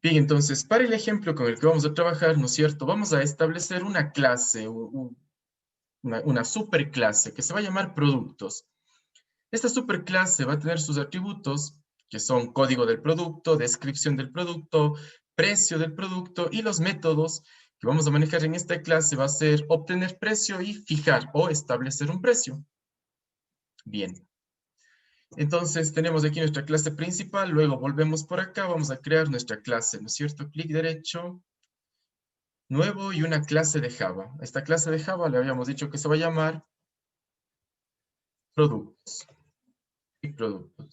Bien, entonces, para el ejemplo con el que vamos a trabajar, ¿no es cierto? Vamos a establecer una clase, una superclase que se va a llamar productos. Esta superclase va a tener sus atributos, que son código del producto, descripción del producto, precio del producto, y los métodos que vamos a manejar en esta clase va a ser obtener precio y fijar o establecer un precio. Bien. Entonces tenemos aquí nuestra clase principal, luego volvemos por acá, vamos a crear nuestra clase, ¿no es cierto? Clic derecho, nuevo y una clase de Java. Esta clase de Java le habíamos dicho que se va a llamar productos. Y productos.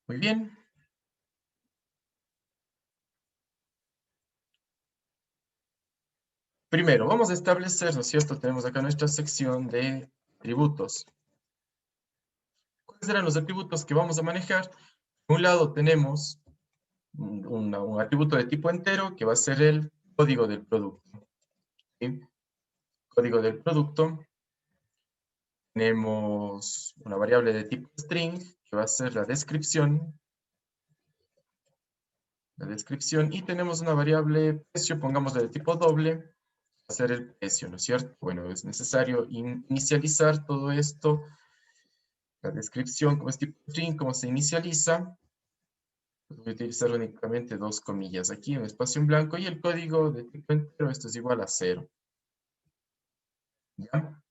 Muy bien. Primero, vamos a establecer, ¿no es cierto? Tenemos acá nuestra sección de atributos. ¿Cuáles serán los atributos que vamos a manejar? Por un lado tenemos un atributo de tipo entero que va a ser el código del producto. ¿Sí? Código del producto. Tenemos una variable de tipo string que va a ser la descripción. Y tenemos una variable precio, pongámosle de tipo doble, va a ser el precio, ¿no es cierto? Bueno, es necesario inicializar todo esto, la descripción, como es tipo string, cómo se inicializa. Voy a utilizar únicamente dos comillas aquí, un espacio en blanco, y el código de tipo entero, esto es igual a 0. ¿Ya?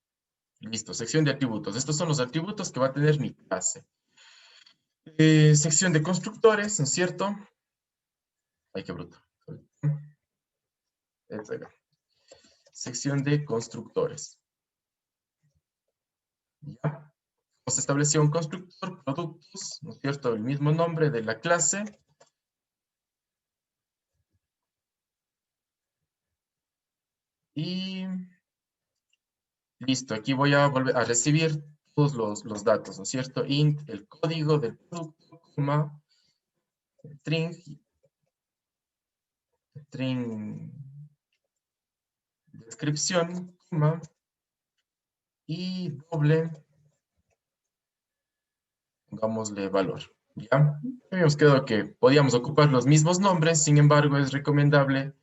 Listo, sección de atributos. Estos son los atributos que va a tener mi clase. Sección de constructores, ¿no es cierto? Ay, qué bruto. Sección de constructores. ¿Ya? Se estableció un constructor, productos, ¿no es cierto? El mismo nombre de la clase. Y listo, aquí voy a volver a recibir todos los datos, ¿no es cierto? Int, el código del producto, coma, string, descripción, coma, y doble, pongámosle valor. ¿Ya? Habíamos quedado que podíamos ocupar los mismos nombres, sin embargo, es recomendable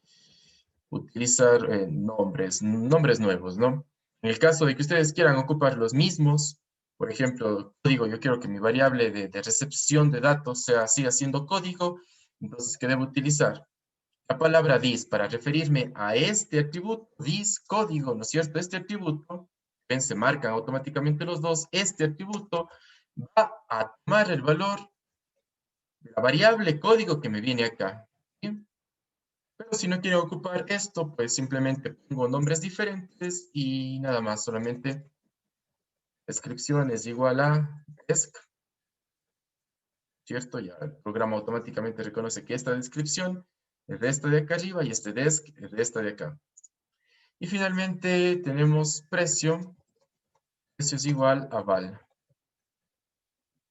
utilizar nombres nuevos, ¿no? En el caso de que ustedes quieran ocupar los mismos, por ejemplo, código, yo quiero que mi variable de recepción de datos siga siendo código, entonces, ¿qué debo utilizar? La palabra this para referirme a este atributo, this código, ¿no es cierto? Este atributo, ven, se marcan automáticamente los dos, este atributo va a tomar el valor de la variable código que me viene acá. ¿Sí? Pero si no quiero ocupar esto, pues simplemente pongo nombres diferentes y nada más, solamente descripción es igual a desc, ¿cierto? Ya el programa automáticamente reconoce que esta descripción es de esta de acá arriba y este desc es de esta de acá. Y finalmente tenemos precio es igual a val.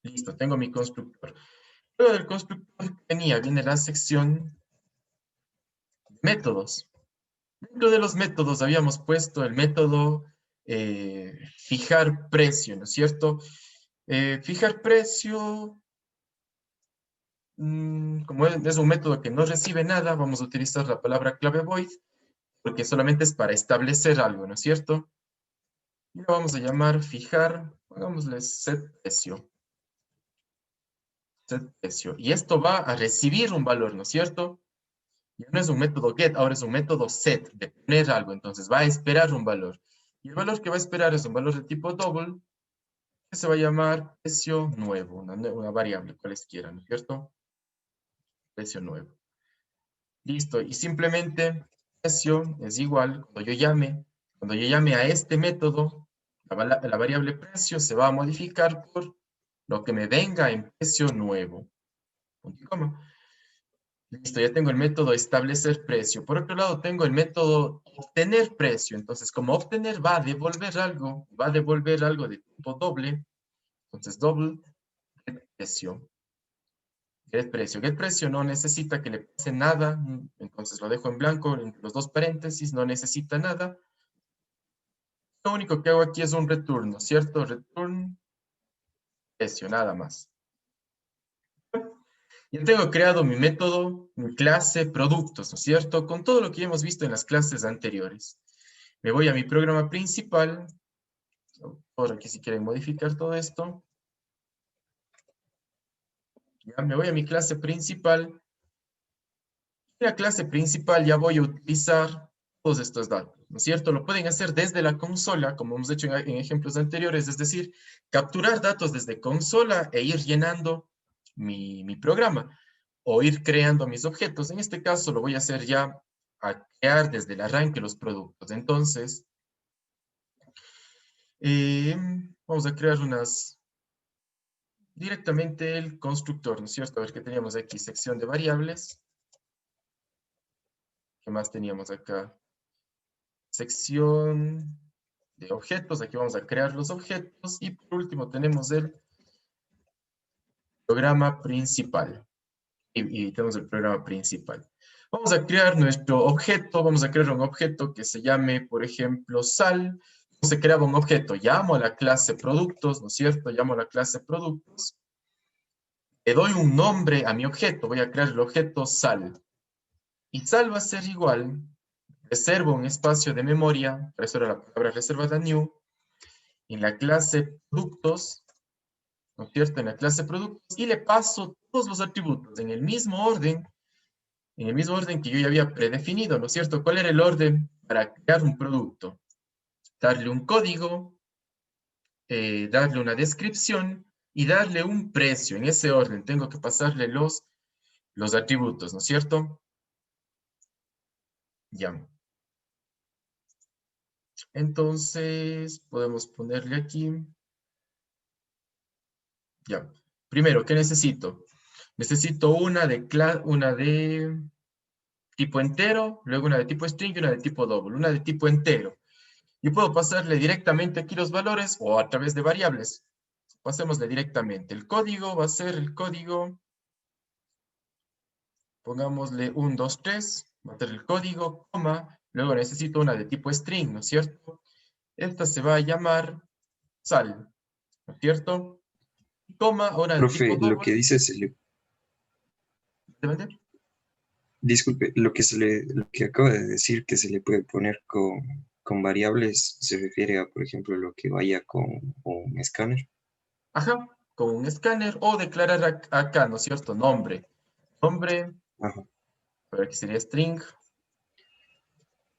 Listo, tengo mi constructor. Luego del constructor viene la sección de métodos. Dentro de los métodos habíamos puesto el método fijar precio, ¿no es cierto? Fijar precio, como es un método que no recibe nada, vamos a utilizar la palabra clave void, porque solamente es para establecer algo, ¿no es cierto? Y lo vamos a llamar fijar, pongámosle set precio. Set precio. Y esto va a recibir un valor, ¿no es cierto? Ya no es un método get, ahora es un método set, de poner algo, entonces va a esperar un valor. Y el valor que va a esperar es un valor de tipo double, que se va a llamar precio nuevo, una variable, cualesquiera, ¿no es cierto? Precio nuevo. Listo, y simplemente precio es igual, cuando yo llame a este método, la variable precio se va a modificar por lo que me venga en precio nuevo. Punto y coma. Listo, ya tengo el método establecer precio. Por otro lado, tengo el método obtener precio. Entonces, como obtener va a devolver algo de tipo doble. Entonces, doble get precio. Get precio no necesita que le pase nada. Entonces, lo dejo en blanco entre los dos paréntesis. No necesita nada. Lo único que hago aquí es un return, ¿no es cierto? Return precio, nada más. Ya tengo creado mi método, mi clase productos, ¿no es cierto? Con todo lo que ya hemos visto en las clases anteriores. Me voy a mi programa principal. Por aquí si quieren modificar todo esto. Ya me voy a mi clase principal. En la clase principal ya voy a utilizar todos estos datos, ¿no es cierto? Lo pueden hacer desde la consola, como hemos hecho en ejemplos anteriores, es decir, capturar datos desde consola e ir llenando mi programa o ir creando mis objetos. En este caso lo voy a hacer ya a crear desde el arranque los productos. Entonces, eh, vamos a crear directamente el constructor, ¿no es cierto? A ver qué teníamos aquí, sección de variables. ¿Qué más teníamos acá? Sección de objetos, aquí vamos a crear los objetos y por último tenemos el programa principal y tenemos el programa principal. Vamos a crear nuestro objeto, vamos a crear un objeto que se llame, por ejemplo, sal. Se creaba un objeto, llamo a la clase productos, ¿no es cierto? Llamo a la clase productos, le doy un nombre a mi objeto, voy a crear el objeto sal. Y sal va a ser igual, reservo un espacio de memoria, por eso era la palabra reservada new, en la clase productos, ¿no es cierto? En la clase productos y le paso todos los atributos en el mismo orden que yo ya había predefinido, ¿no es cierto? ¿Cuál era el orden para crear un producto? Darle un código, darle una descripción y darle un precio. En ese orden tengo que pasarle los atributos, ¿no es cierto? Ya. Entonces, podemos ponerle aquí. Ya. Primero, ¿qué necesito? Necesito una de tipo entero, luego una de tipo string y una de tipo double, una de tipo entero. Yo puedo pasarle directamente aquí los valores o a través de variables. Pasémosle directamente. El código va a ser el código, pongámosle 1, 2, 3, va a ser el código, coma, luego necesito una de tipo string, ¿no es cierto? Esta se va a llamar sal, ¿no es cierto? Coma, una de tipo Profe, lo double. que dice ¿Te mandé? disculpe, lo que acaba de decir que se le puede poner con variables se refiere a, por ejemplo, lo que vaya con un escáner. Ajá, con un escáner o declarar acá, ¿no es cierto? Nombre. Nombre, Ajá. pero aquí sería string,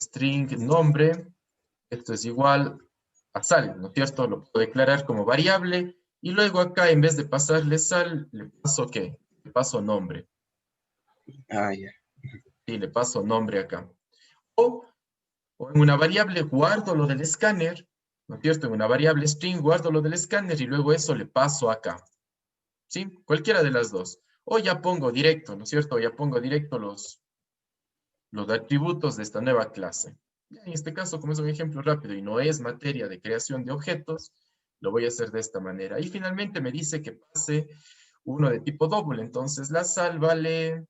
string nombre, esto es igual a sal, ¿no es cierto? Lo puedo declarar como variable y luego acá en vez de pasarle sal, le paso ¿qué? Le paso nombre. Ah, ya. Sí, le paso nombre acá. O, o en una variable guardo lo del escáner, ¿no es cierto? En una variable string guardo lo del escáner y luego eso le paso acá. ¿Sí? Cualquiera de las dos. O ya pongo directo, ¿no es cierto? Ya pongo directo los atributos de esta nueva clase. En este caso, como es un ejemplo rápido y no es materia de creación de objetos, lo voy a hacer de esta manera. Y finalmente me dice que pase uno de tipo doble, entonces la sal vale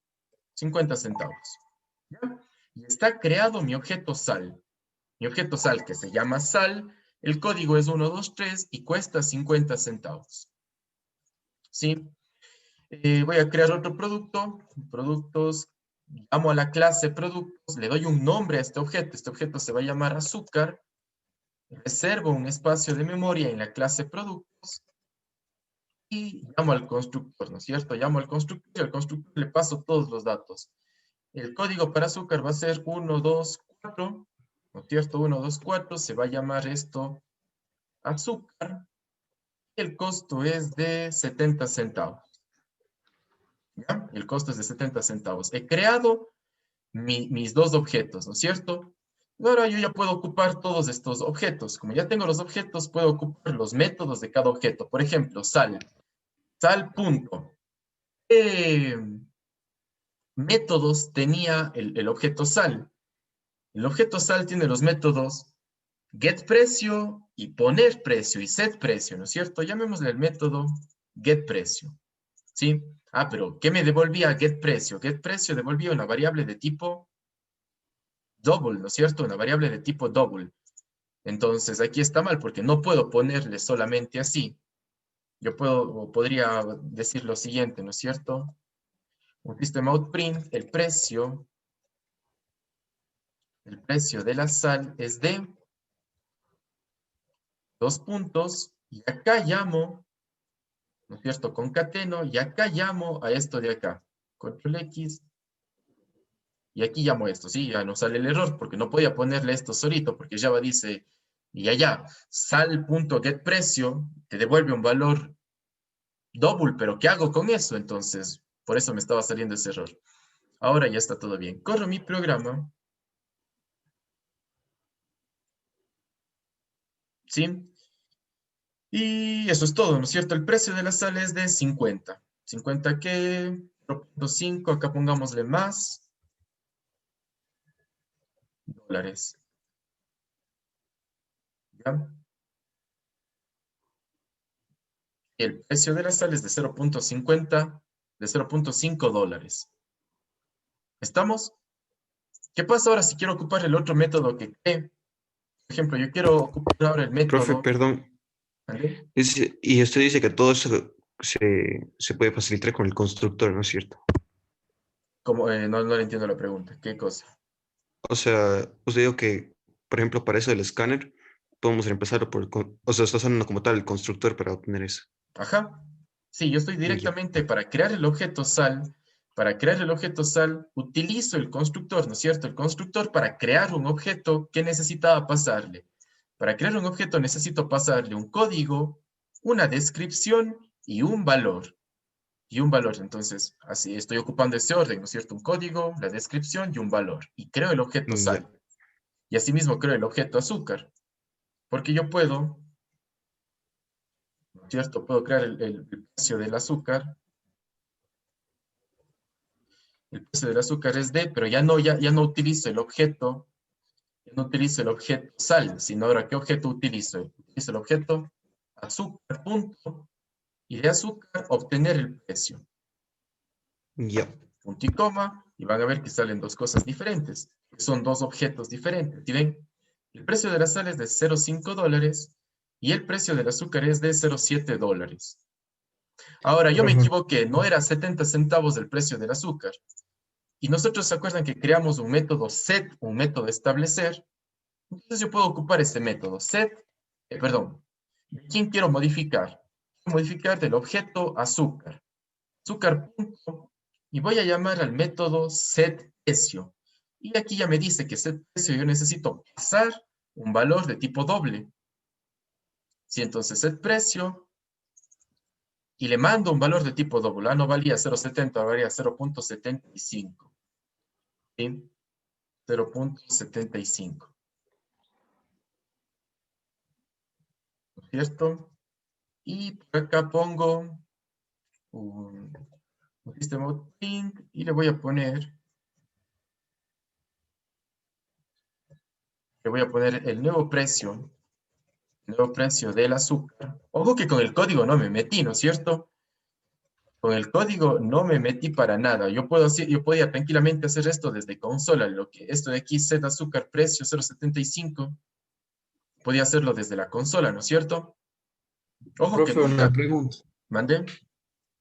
50 centavos. ¿Ya? Y está creado mi objeto sal. Mi objeto sal que se llama sal, el código es 123 y cuesta 50 centavos. ¿Sí? Voy a crear otro producto, productos, llamo a la clase productos, le doy un nombre a este objeto se va a llamar azúcar, reservo un espacio de memoria en la clase productos y llamo al constructor, ¿no es cierto? Llamo al constructor y al constructor le paso todos los datos. El código para azúcar va a ser 124, ¿no es cierto? 124, se va a llamar esto azúcar, y el costo es de 70 centavos. ¿Ya? El costo es de 70 centavos. He creado mis dos objetos, ¿no es cierto? Ahora yo ya puedo ocupar todos estos objetos. Como ya tengo los objetos, puedo ocupar los métodos de cada objeto. Por ejemplo, sal. Sal punto. ¿Qué métodos tenía el objeto sal? El objeto sal tiene los métodos getPrecio y ponerPrecio y setPrecio, ¿no es cierto? Llamémosle el método getPrecio. ¿Sí? Ah, pero ¿qué me devolvía getPrecio? GetPrecio devolvía una variable de tipo double, ¿no es cierto? Una variable de tipo double. Entonces aquí está mal porque no puedo ponerle solamente así. Yo podría decir lo siguiente, ¿no es cierto? un systemoutprint, el precio de la sal es de 2 puntos, y acá llamo, ¿no es cierto?, concateno, y acá llamo a esto de acá, control X, y aquí llamo esto, ¿sí? Ya no sale el error, porque no podía ponerle esto solito, porque Java dice, y allá, sal.getPrecio, te devuelve un valor double, pero ¿qué hago con eso? Entonces, por eso me estaba saliendo ese error. Ahora ya está todo bien. Corro mi programa, ¿sí? Y eso es todo, ¿no es cierto? El precio de la sal es de 50. ¿50 qué? 0.5, acá pongámosle más dólares. ¿Ya? Y el precio de la sal es de 0.50, de 0.5 dólares. ¿Estamos? ¿Qué pasa ahora si quiero ocupar el otro método que creé? Por ejemplo, yo quiero ocupar ahora el Profe, método, perdón. ¿vale? Y usted dice que todo eso se puede facilitar con el constructor, ¿no es cierto? Como, no le entiendo la pregunta. ¿Qué cosa? O sea, usted dijo que, por ejemplo, para eso del escáner, podemos reemplazarlo por o sea, está usando como tal el constructor para obtener eso. Ajá. Sí, yo estoy Ya. directamente para crear el objeto sal. Para crear el objeto sal, utilizo el constructor, ¿no es cierto? El constructor para crear un objeto que necesitaba pasarle. Para crear un objeto necesito pasarle un código, una descripción y un valor. Y un valor, entonces, así estoy ocupando ese orden, ¿no es cierto? Un código, la descripción y un valor. Y creo el objeto Ya. sal. Y asimismo creo el objeto azúcar. Porque yo puedo, ¿no es cierto? Puedo crear el precio del azúcar. El precio del azúcar es D, pero ya no utilizo el objeto, ya no utilizo el objeto sal, sino ahora, ¿qué objeto utilizo? Utilizo el objeto azúcar, punto, y de azúcar obtener el precio. Ya. Punto y coma, y van a ver que salen dos cosas diferentes. Son dos objetos diferentes. ¿Sí ven? El precio de la sal es de 0,5 dólares y el precio del azúcar es de 0,7 dólares. Ahora, yo me Ajá. equivoqué, no era 70 centavos el precio del azúcar. Y nosotros se acuerdan que creamos un método set, un método establecer. Entonces yo puedo ocupar este método set, perdón, ¿quién quiero modificar? Quiero modificar del objeto azúcar. Azúcar punto, y voy a llamar al método setPrecio. Y aquí ya me dice que setPrecio yo necesito pasar un valor de tipo doble. Si entonces setPrecio, y le mando un valor de tipo doble. No valía 0,70, valía 0.75. ¿Sí? 0.75. ¿No es cierto? Y por acá pongo un system.out.print y le voy a poner el nuevo precio del azúcar. Ojo que con el código no me metí, ¿no es cierto? Con el código no me metí para nada. Yo podía tranquilamente hacer esto desde consola, esto de aquí, Z azúcar, precio 0.75, podía hacerlo desde la consola, ¿no es cierto? Ojo que Profe, una nunca pregunta. mandé.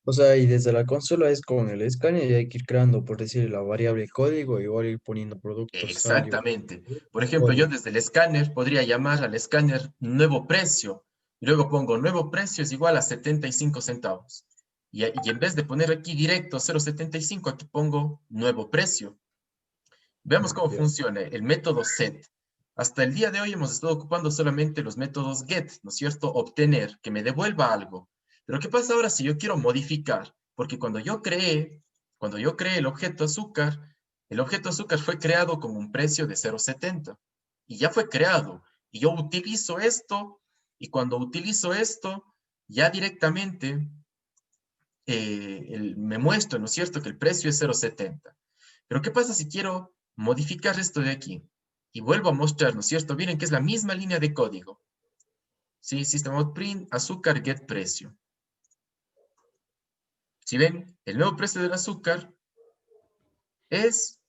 O sea, y desde la consola es con el escáner y hay que ir creando, por decir, la variable código, igual ir poniendo productos, sal, Exactamente. Por ejemplo, yo código. desde el escáner podría llamar al escáner nuevo precio. Y luego pongo nuevo precio es igual a 75 centavos. Y en vez de poner aquí directo 0,75, aquí pongo nuevo precio. Veamos cómo Ya. funciona el método set. Hasta el día de hoy hemos estado ocupando solamente los métodos get, ¿no es cierto? Obtener, que me devuelva algo. Pero ¿qué pasa ahora si yo quiero modificar? Porque cuando yo creé el objeto azúcar fue creado con un precio de 0,70. Y ya fue creado. Y yo utilizo esto, y cuando utilizo esto, ya directamente me muestro, ¿no es cierto?, que el precio es 0,70. Pero ¿qué pasa si quiero modificar esto de aquí? Y vuelvo a mostrar, ¿no es cierto? Miren que es la misma línea de código. ¿Sí? System.out.print, azúcar, get precio. Si ven, el nuevo precio del azúcar es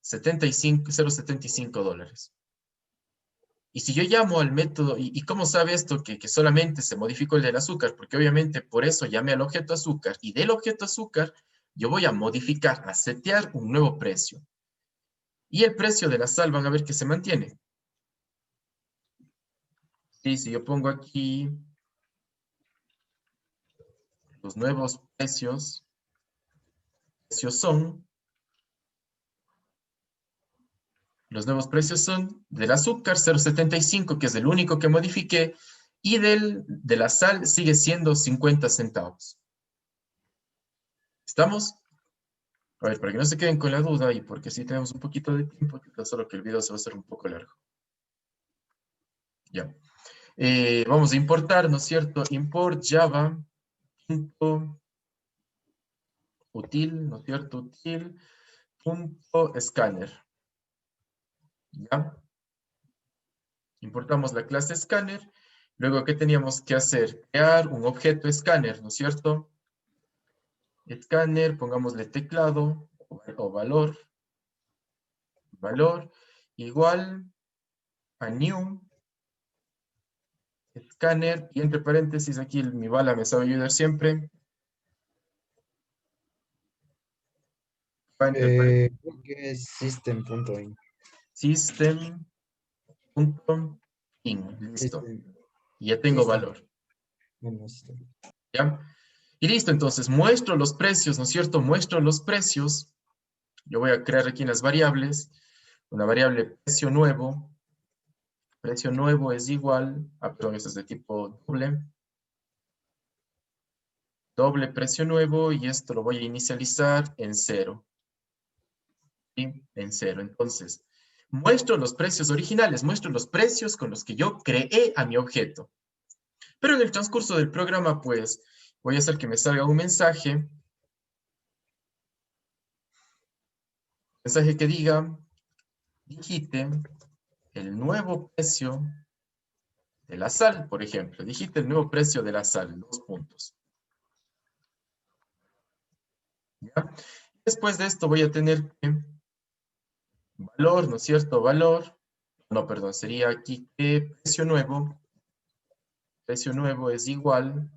0,75 dólares. Y si yo llamo al método, ¿y cómo sabe esto que solamente se modificó el del azúcar? Porque obviamente por eso llamé al objeto azúcar, y del objeto azúcar yo voy a modificar, a setear un nuevo precio. Y el precio de la sal van a ver que se mantiene. Sí, si yo pongo aquí los nuevos precios son, los nuevos precios son del azúcar 0,75, que es el único que modifiqué, y de la sal sigue siendo 50 centavos. ¿Estamos? A ver, para que no se queden con la duda y porque sí tenemos un poquito de tiempo, solo que el video se va a hacer un poco largo. Ya. Vamos a importar, ¿no es cierto? Import Java punto util, ¿no es cierto? Util punto scanner. ¿Ya? Importamos la clase scanner. Luego, ¿qué teníamos que hacer? Crear un objeto scanner, ¿no es cierto? Scanner, pongámosle teclado o valor. Valor igual a new scanner, y entre paréntesis, aquí mi bala me sabe ayudar siempre. Creo que es system.in. System.in. Listo. System, Y ya tengo system. valor. Bueno, system. ¿Ya? Y listo, entonces muestro los precios, ¿no es cierto? Muestro los precios. Yo voy a crear aquí en las variables una variable precio nuevo. Precio nuevo es igual a, perdón, este es de tipo doble. Doble precio nuevo, y esto lo voy a inicializar en 0. ¿Sí? En 0. Entonces, muestro los precios originales, muestro los precios con los que yo creé a mi objeto. Pero en el transcurso del programa, pues, voy a hacer que me salga un mensaje. Mensaje que diga, digite el nuevo precio de la sal, por ejemplo. Digite el nuevo precio de la sal, 2 puntos. ¿Ya? Después de esto voy a tener que valor, ¿no es cierto? Valor, no, perdón, sería aquí que precio nuevo es igual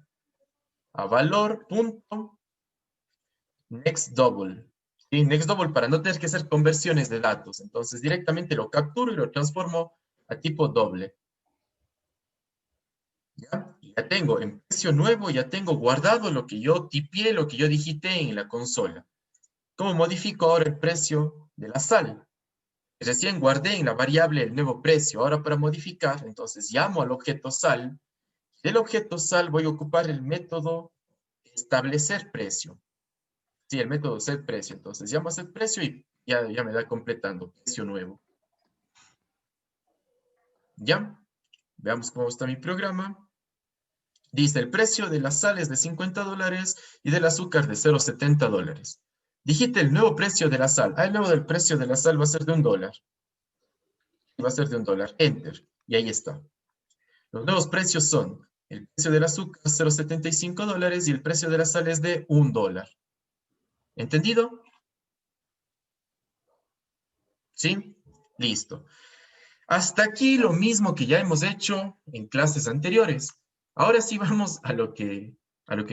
a valor punto next double. ¿Sí? Next double para no tener que hacer conversiones de datos. Entonces directamente lo capturo y lo transformo a tipo doble. ¿Ya? Y ya tengo en precio nuevo, ya tengo guardado lo que yo tipié, lo que yo digité en la consola. ¿Cómo modifico ahora el precio de la sal? Recién guardé en la variable el nuevo precio. Ahora para modificar, entonces llamo al objeto sal. Del objeto sal voy a ocupar el método establecer precio. Sí, el método set precio. Entonces llamo a set precio y ya me da completando precio nuevo. ¿Ya? Veamos cómo está mi programa. Dice, el precio de la sal es de $50 y del azúcar de $0,70. Digite el nuevo precio de la sal. El nuevo del precio de la sal va a ser de $1. Va a ser de $1. Enter. Y ahí está. Los nuevos precios son, el precio del azúcar $0,75 y el precio de la sal es de $1. ¿Entendido? ¿Sí? Listo. Hasta aquí lo mismo que ya hemos hecho en clases anteriores. Ahora sí vamos a lo que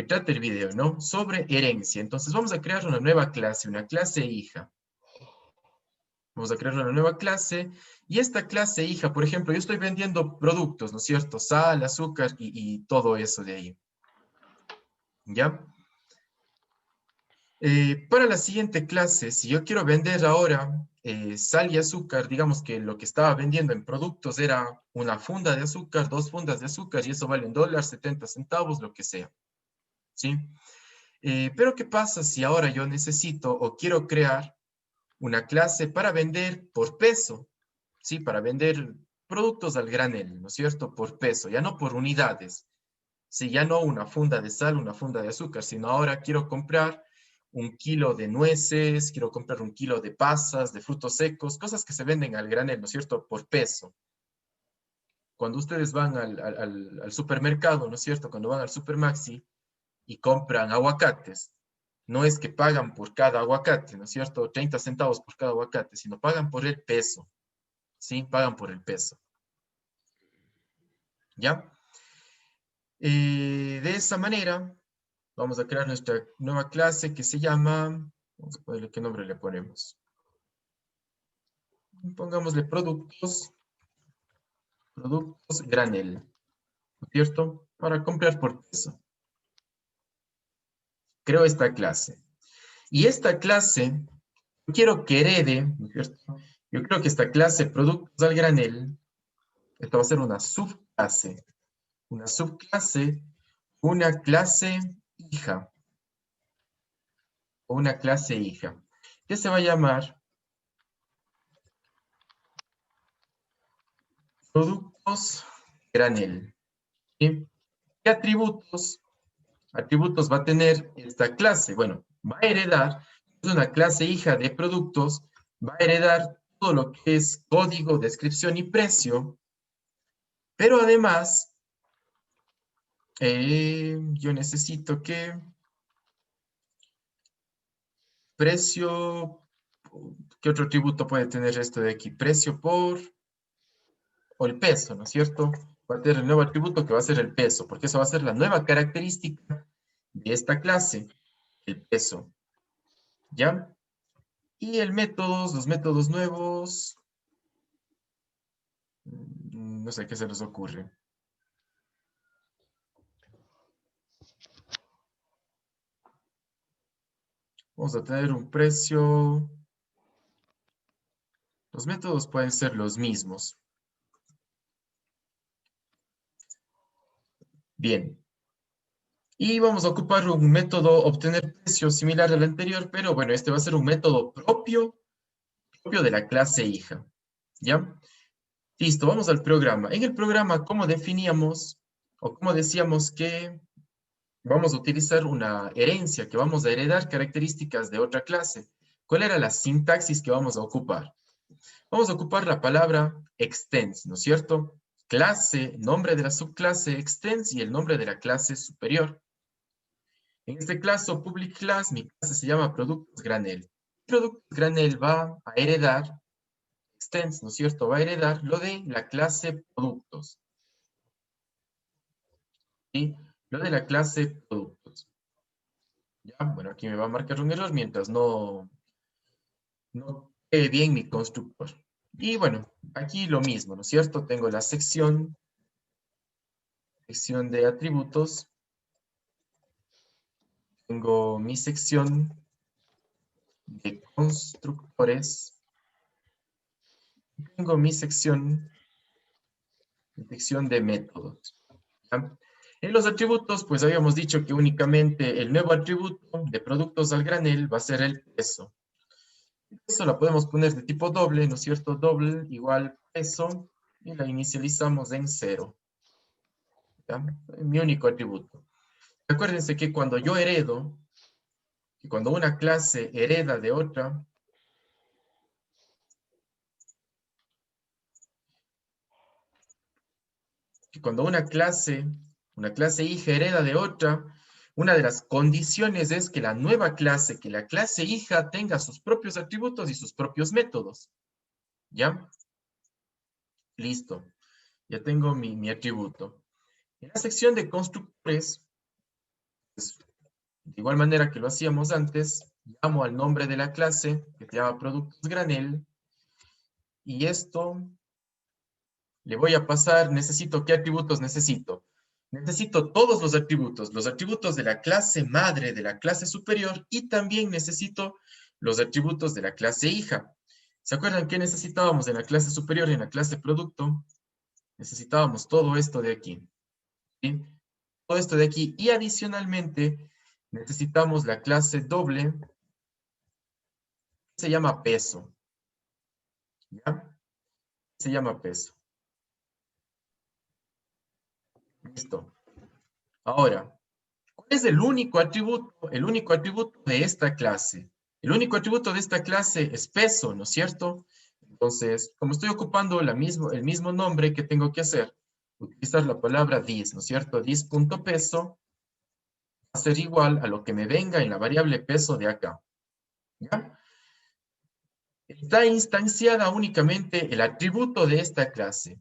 trata el video, ¿no? Sobre herencia. Entonces vamos a crear una nueva clase, una clase hija. Vamos a crear una nueva clase, y esta clase hija, por ejemplo, yo estoy vendiendo productos, ¿no es cierto? Sal, azúcar y todo eso de ahí. ¿Ya? Para la siguiente clase, si yo quiero vender ahora sal y azúcar, digamos que lo que estaba vendiendo en productos era una funda de azúcar, 2 fundas de azúcar, y eso vale $1, 70 centavos, lo que sea. ¿Sí? Pero ¿qué pasa si ahora yo necesito o quiero crear una clase para vender por peso? ¿Sí? Para vender productos al granel, ¿no es cierto? Por peso, ya no por unidades. Sí, ya no una funda de sal, una funda de azúcar, sino ahora quiero comprar 1 kilo de nueces, quiero comprar 1 kilo de pasas, de frutos secos, cosas que se venden al granel, ¿no es cierto? Por peso. Cuando ustedes van al supermercado, ¿no es cierto? Cuando van al Supermaxi y compran aguacates, no es que pagan por cada aguacate, ¿no es cierto? 30 centavos por cada aguacate, sino pagan por el peso. ¿Sí? Pagan por el peso. ¿Ya? De esa manera, Vamos a crear nuestra nueva clase que se llama, vamos a ponerle qué nombre le ponemos. Pongámosle productos granel, ¿no es cierto? Para comprar por peso. Creo esta clase. Y esta clase, yo quiero que herede, ¿no es cierto? Yo creo que esta clase productos al granel, esta va a ser una subclase. Una subclase, una clase hija. O una clase hija. Que se va a llamar productos granel. ¿Sí? ¿Qué atributos? Atributos va a tener esta clase. Bueno, va a heredar, es una clase hija de productos, va a heredar todo lo que es código, descripción y precio, pero además, yo necesito que precio, ¿qué otro atributo puede tener esto de aquí? Precio por, o el peso, ¿no es cierto? Va a tener el nuevo atributo que va a ser el peso, porque eso va a ser la nueva característica de esta clase, el peso. ¿Ya? Y el métodos, los métodos nuevos, no sé qué se les ocurre. Vamos a tener un precio. Los métodos pueden ser los mismos. Bien. Y vamos a ocupar un método obtener precio similar al anterior, pero bueno, este va a ser un método propio de la clase hija. ¿Ya? Listo, vamos al programa. En el programa, ¿cómo definíamos o cómo decíamos que vamos a utilizar una herencia, que vamos a heredar características de otra clase? ¿Cuál era la sintaxis que vamos a ocupar? Vamos a ocupar la palabra extends, ¿no es cierto? Clase, nombre de la subclase extends y el nombre de la clase superior. En este caso, public class, mi clase se llama productos granel. Productos granel va a heredar, extends, ¿no es cierto? Va a heredar lo de la clase productos. ¿Sí? Lo de la clase productos. Ya, bueno, aquí me va a marcar un error mientras no quede bien mi constructor. Y bueno, aquí lo mismo, ¿no es cierto? Tengo la sección de atributos. Tengo mi sección de constructores. Tengo mi sección de métodos. ¿Ya? En los atributos, pues habíamos dicho que únicamente el nuevo atributo de productos al granel va a ser el peso. Eso la podemos poner de tipo doble, ¿no es cierto? Doble igual peso y la inicializamos en 0. ¿Ya? Mi único atributo. Acuérdense que cuando yo heredo, que cuando una clase hereda de otra, que cuando una clase hija hereda de otra, una de las condiciones es que la nueva clase, que la clase hija tenga sus propios atributos y sus propios métodos. ¿Ya? Listo. Ya tengo mi atributo. En la sección de constructores, pues, de igual manera que lo hacíamos antes, llamo al nombre de la clase, que se llama productos granel, y esto le voy a pasar, ¿qué atributos necesito? Necesito todos los atributos de la clase madre, de la clase superior, y también necesito los atributos de la clase hija. ¿Se acuerdan qué necesitábamos en la clase superior y en la clase producto? Necesitábamos todo esto de aquí. ¿Sí? Todo esto de aquí. Y adicionalmente, necesitamos la clase doble, que se llama peso. ¿Ya? Se llama peso. Listo. Ahora, ¿cuál es el único atributo? El único atributo de esta clase. El único atributo de esta clase es peso, ¿no es cierto? Entonces, como estoy ocupando el mismo nombre, ¿qué tengo que hacer? Utilizar la palabra this, ¿no es cierto? This.peso va a ser igual a lo que me venga en la variable peso de acá. ¿Ya? Está instanciada únicamente el atributo de esta clase.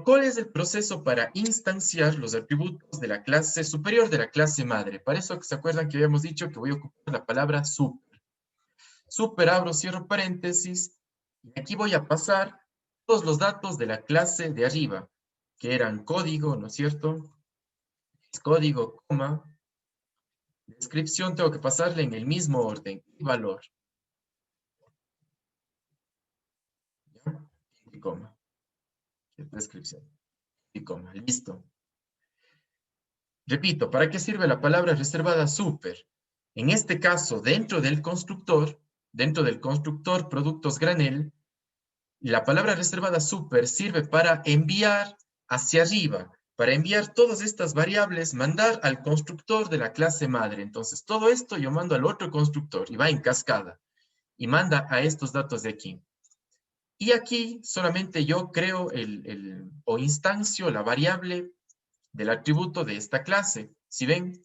¿Cuál es el proceso para instanciar los atributos de la clase superior de la clase madre? Para eso se acuerdan que habíamos dicho que voy a ocupar la palabra super. Super, abro, cierro paréntesis, y aquí voy a pasar todos los datos de la clase de arriba, que eran código, ¿no es cierto? Código, coma, descripción, tengo que pasarle en el mismo orden, y valor. ¿Ya? Y coma. Descripción. Y coma, listo. Repito, ¿para qué sirve la palabra reservada super? En este caso, dentro del constructor productos granel, la palabra reservada super sirve para enviar hacia arriba, para enviar todas estas variables, mandar al constructor de la clase madre. Entonces, todo esto yo mando al otro constructor y va en cascada y manda a estos datos de aquí. Y aquí solamente yo creo o instancio la variable del atributo de esta clase. Si ven,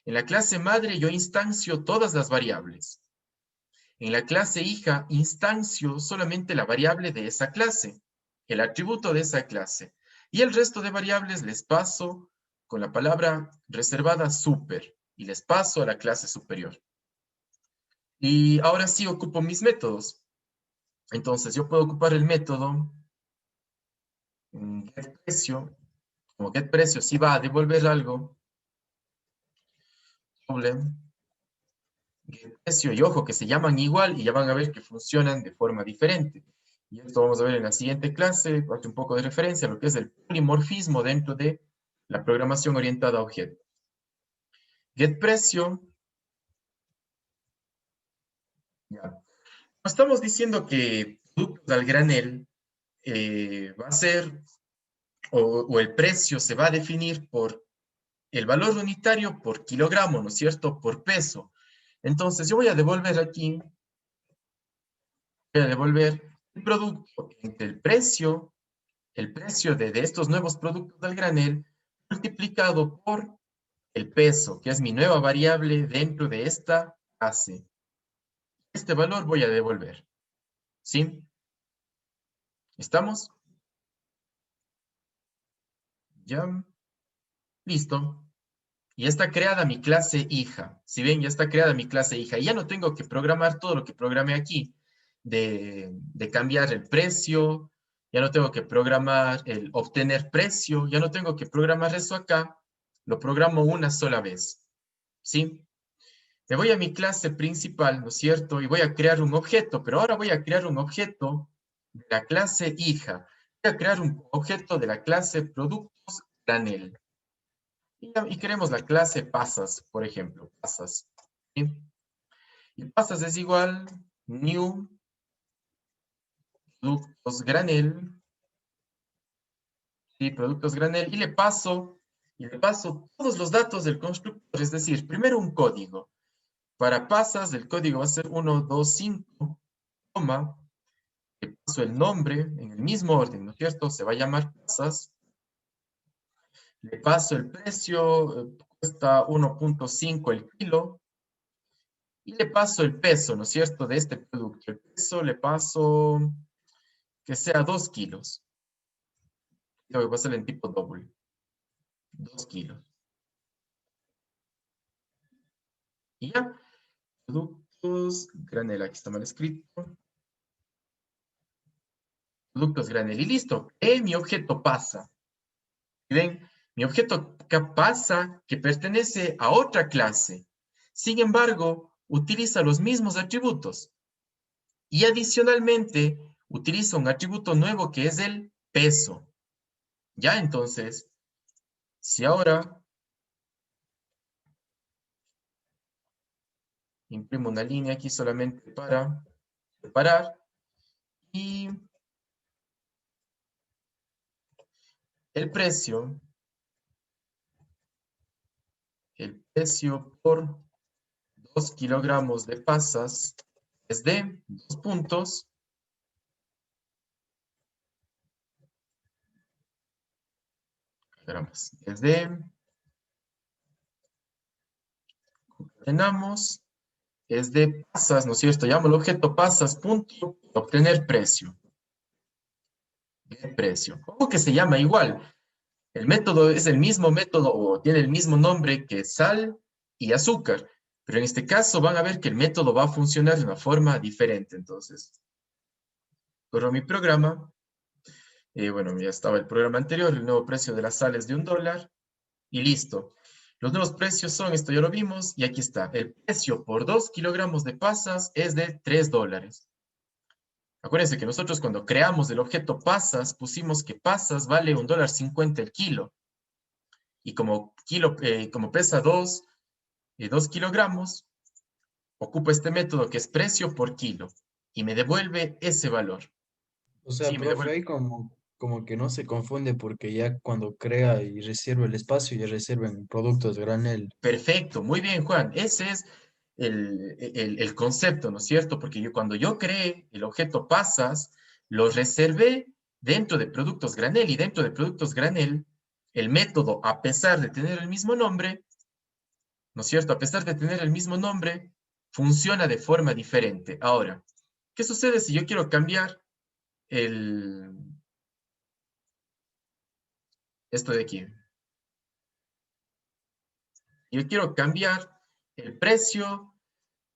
en la clase madre yo instancio todas las variables. En la clase hija instancio solamente la variable de esa clase, el atributo de esa clase. Y el resto de variables les paso con la palabra reservada super y les paso a la clase superior. Y ahora sí ocupo mis métodos. Entonces yo puedo ocupar el método getPrecio. Como getPrecio sí va a devolver algo. GetPrecio, y ojo que se llaman igual y ya van a ver que funcionan de forma diferente. Y esto vamos a ver en la siguiente clase, hace un poco de referencia a lo que es el polimorfismo dentro de la programación orientada a objetos. GetPrecio. Ya. Estamos diciendo que productos al granel va a ser, o el precio se va a definir por el valor unitario por kilogramo, ¿no es cierto? Por peso. Entonces yo voy a devolver aquí, voy a devolver el producto entre el precio de estos nuevos productos del granel, multiplicado por el peso, que es mi nueva variable dentro de esta clase. Este valor voy a devolver. ¿Sí? ¿Estamos? Ya. Listo. Y está creada mi clase hija. Si ven, ya está creada mi clase hija. Y ya no tengo que programar todo lo que programé aquí. De cambiar el precio. Ya no tengo que programar el obtener precio. Ya no tengo que programar eso acá. Lo programo una sola vez. ¿Sí? Me voy a mi clase principal, ¿no es cierto? Y voy a crear un objeto. Pero ahora voy a crear un objeto de la clase hija. Voy a crear un objeto de la clase productos granel. Y queremos la clase pasas, por ejemplo, pasas. ¿Sí? Y pasas es igual new productos granel. ¿Sí? Productos granel. Y le paso todos los datos del constructor. Es decir, primero un código. Para pasas, el código va a ser 1, 2, 5, coma. Le paso el nombre en el mismo orden, ¿no es cierto? Se va a llamar pasas. Le paso el precio, cuesta 1.5 el kilo. Y le paso el peso, ¿no es cierto?, de este producto. El peso le paso que sea 2 kilos. Tengo que pasarle en tipo doble. 2 kilos. Y ya. Productos granel. Aquí está mal escrito. Productos granel. Y listo. Mi objeto pasa. ¿Y ven? Mi objeto pasa que pertenece a otra clase. Sin embargo, utiliza los mismos atributos. Y adicionalmente, utiliza un atributo nuevo que es el peso. Ya, entonces, si ahora imprimo una línea aquí solamente para separar y el precio por 2 kilogramos de pasas es de 2 puntos. Es de, concatenamos, es de pasas, ¿no es cierto? Llamo el objeto pasas, punto, obtener precio. getPrecio. Ojo que se llama igual. El método es el mismo método o tiene el mismo nombre que sal y azúcar. Pero en este caso van a ver que el método va a funcionar de una forma diferente. Entonces, corro mi programa. Bueno, ya estaba el programa anterior. El nuevo precio de la sal es de $1. Y listo. Los nuevos precios son, esto ya lo vimos, y aquí está. El precio por 2 kilogramos de pasas es de $3. Acuérdense que nosotros cuando creamos el objeto pasas, pusimos que pasas vale $1.50 el kilo. Y como pesa 2 kilogramos, ocupo este método que es precio por kilo. Y me devuelve ese valor. O sea, Sí, me profe, devuelve. ahí como que no se confunde porque ya cuando crea y reserva el espacio, ya reservan productos granel. Perfecto, muy bien, Juan. Ese es el concepto, ¿no es cierto? Porque cuando yo creé el objeto pasas, lo reservé dentro de productos granel y dentro de productos granel, el método, a pesar de tener el mismo nombre, ¿no es cierto? A pesar de tener el mismo nombre, funciona de forma diferente. Ahora, ¿qué sucede si yo quiero cambiar esto de aquí? Yo quiero cambiar el precio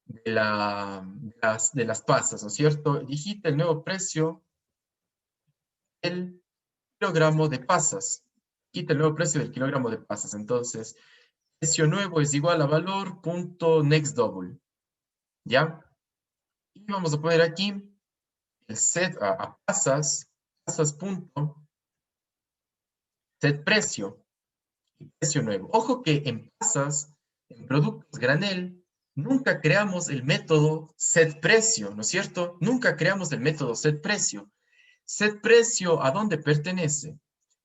de las pasas, ¿no es cierto? Digita el nuevo precio del kilogramo de pasas. Quita el nuevo precio del kilogramo de pasas. Entonces, precio nuevo es igual a valor punto next double. ¿Ya? Y vamos a poner aquí el set a pasas, pasas punto set precio y precio nuevo. Ojo que en pasas, en productos granel, nunca creamos el método set precio, ¿no es cierto? Nunca creamos el método set precio. Set precio, ¿a dónde pertenece?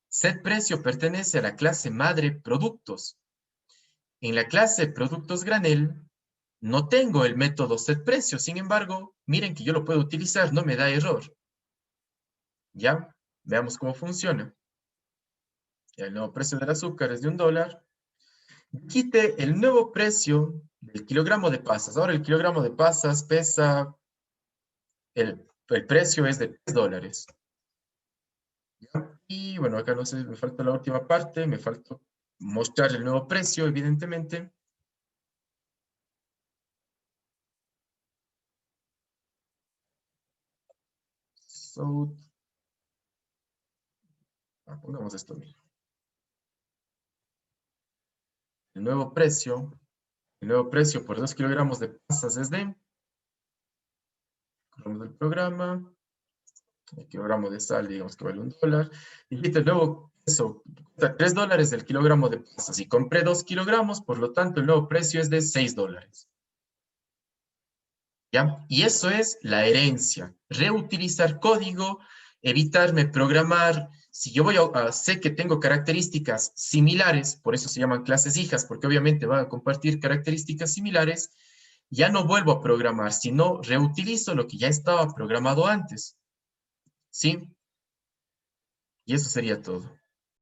Set precio pertenece a la clase madre productos. En la clase productos granel no tengo el método set precio, sin embargo, miren que yo lo puedo utilizar, no me da error. ¿Ya? Veamos cómo funciona. El nuevo precio del azúcar es de $1. Quite el nuevo precio del kilogramo de pasas. Ahora el kilogramo de pasas pesa, el precio es de $3. ¿Ya? Y bueno, acá no sé, me falta la última parte, me falta mostrar el nuevo precio, evidentemente. So, pongamos esto mismo. El nuevo precio por 2 kilogramos de pasas es de, corremos del programa, el kilogramo de sal, digamos que vale $1. Dijiste el nuevo peso, cuesta $3 el kilogramo de pasas y compré 2 kilogramos, por lo tanto el nuevo precio es de $6. ¿Ya? Y eso es la herencia. Reutilizar código, evitarme programar. Si yo sé que tengo características similares, por eso se llaman clases hijas, porque obviamente van a compartir características similares, ya no vuelvo a programar, sino reutilizo lo que ya estaba programado antes. ¿Sí? Y eso sería todo.